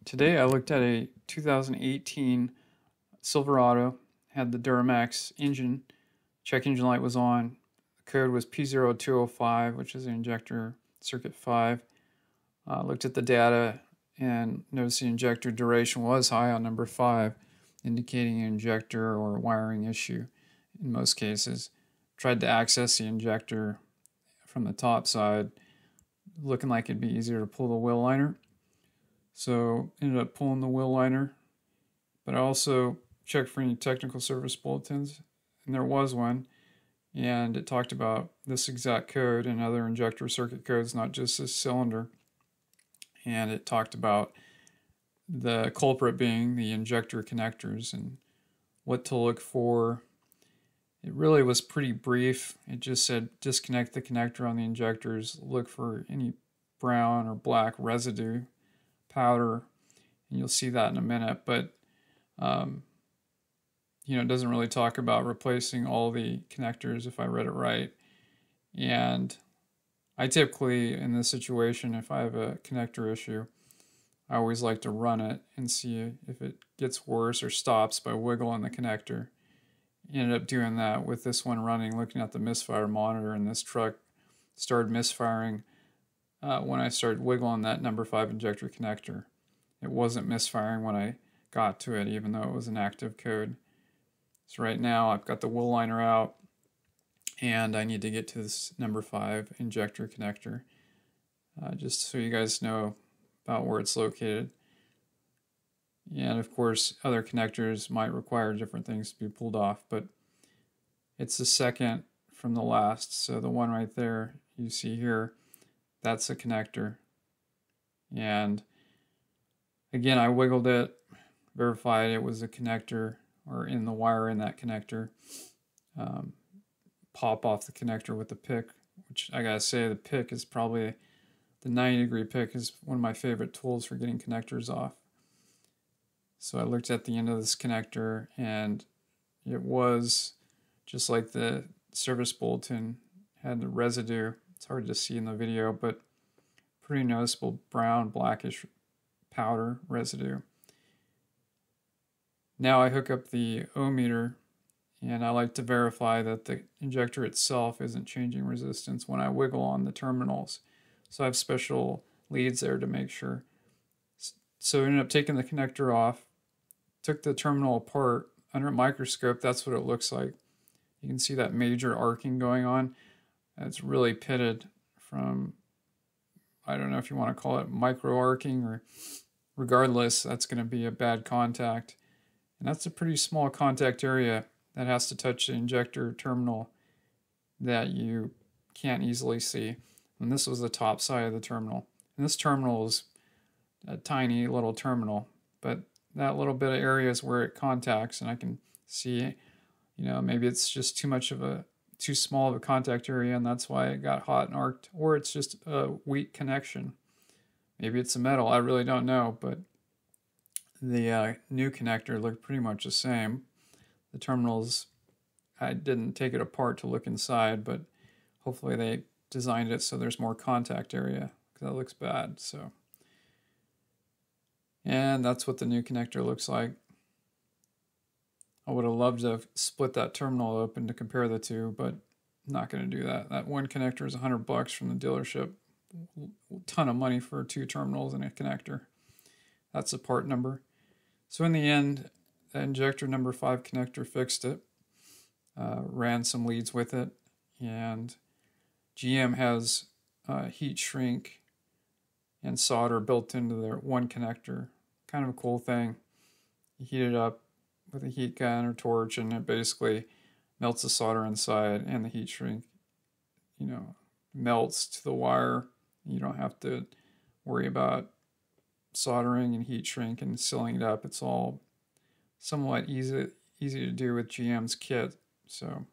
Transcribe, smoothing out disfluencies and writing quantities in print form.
Today I looked at a 2018 Silverado, had the Duramax engine, check engine light was on, the code was p0205, which is the injector circuit 5. Looked at the data and noticed the injector duration was high on number 5, indicating an injector or wiring issue in most cases. Tried to access the injector from the top side, looking like it'd be easier to pull the wheel liner. So ended up pulling the wheel liner, but I also checked for any technical service bulletins, and there was one, and it talked about this exact code and other injector circuit codes, not just this cylinder. And it talked about the culprit being the injector connectors and what to look for. It really was pretty brief. It just said disconnect the connector on the injectors, look for any brown or black residue, powder, and you'll see that in a minute. But it doesn't really talk about replacing all the connectors if I read it right. And I typically, in this situation, if I have a connector issue, I always like to run it and see if it gets worse or stops by wiggling the connector. Ended up doing that with this one running, looking at the misfire monitor, and this truck started misfiring when I started wiggling that number 5 injector connector. It wasn't misfiring when I got to it, even though it was an active code. So right now I've got the wheel liner out, and I need to get to this number 5 injector connector, just so you guys know about where it's located. And of course, other connectors might require different things to be pulled off, but it's the second from the last. So the one right there you see here, that's a connector. And again, I wiggled it, verified it was a connector or in the wire in that connector. Pop off the connector with the pick, which I gotta say, the pick is probably, the 90-degree pick is one of my favorite tools for getting connectors off. So I looked at the end of this connector, and it was just like the service bulletin, had the residue. It's hard to see in the video, but pretty noticeable brown, blackish powder residue. Now I hook up the ohmmeter, and I like to verify that the injector itself isn't changing resistance when I wiggle on the terminals. So I have special leads there to make sure. So I ended up taking the connector off, took the terminal apart. Under a microscope, that's what it looks like. You can see that major arcing going on. It's really pitted from, I don't know if you want to call it micro arcing, or regardless, that's going to be a bad contact. And that's a pretty small contact area that has to touch the injector terminal that you can't easily see. And this was the top side of the terminal. And this terminal is a tiny little terminal, but that little bit of area is where it contacts, and I can see, maybe it's just too small of a contact area, and that's why it got hot and arced, or it's just a weak connection. Maybe it's a metal, I really don't know, but the new connector looked pretty much the same. The terminals, I didn't take it apart to look inside, but hopefully they designed it so there's more contact area, because that looks bad. So, and that's what the new connector looks like. I would have loved to have split that terminal open to compare the two, but I'm not going to do that. That one connector is $100 from the dealership. A ton of money for 2 terminals and a connector. That's the part number. So in the end, the injector number 5 connector fixed it. Ran some leads with it, and GM has heat shrink and solder built into their one connector. Kind of a cool thing. You heat it up with a heat gun or torch, and it basically melts the solder inside, and the heat shrink, melts to the wire. You don't have to worry about soldering and heat shrink and sealing it up. It's all somewhat easy to do with GM's kit. So